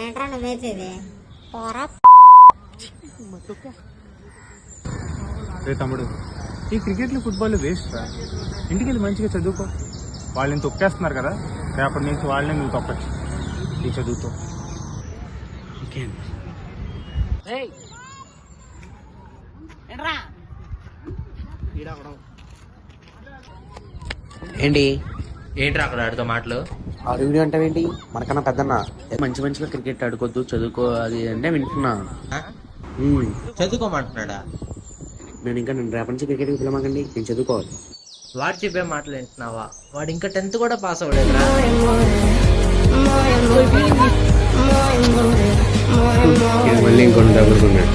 ఏంట్రా నువ్వు వేసేది పోరా. తమ్ముడు, ఈ క్రికెట్లు ఫుట్బాల్ వేస్ట్ రా. ఇంటికి వెళ్ళి మంచిగా చదువుకో. వాళ్ళని తొక్కేస్తున్నారు కదా, రేపటి నుంచి వాళ్ళని నువ్వు తొక్కచ్చు ఈ చదువుతో. ఏంటి ఏంట్రా అక్కడ ఆడుతో మాటలు? అడుగుడు అంటావేంటి? మనకన్నా పెద్దన్న మంచిగా క్రికెట్ ఆడుకోవద్దు, చదువుకో అది అంటే వింటున్నా. చదువుకోమంటున్నాడా? నేను రేపటి నుంచి క్రికెట్కి పిలవకండి, నేను చదువుకోవాలి. వాడు చెప్పే మాటలు వింటున్నావా? వాడు ఇంకా 10th కూడా పాస్ అవ్వలేదురా. మళ్ళీ ఇంకొన్ని తగులుకున్నాడు.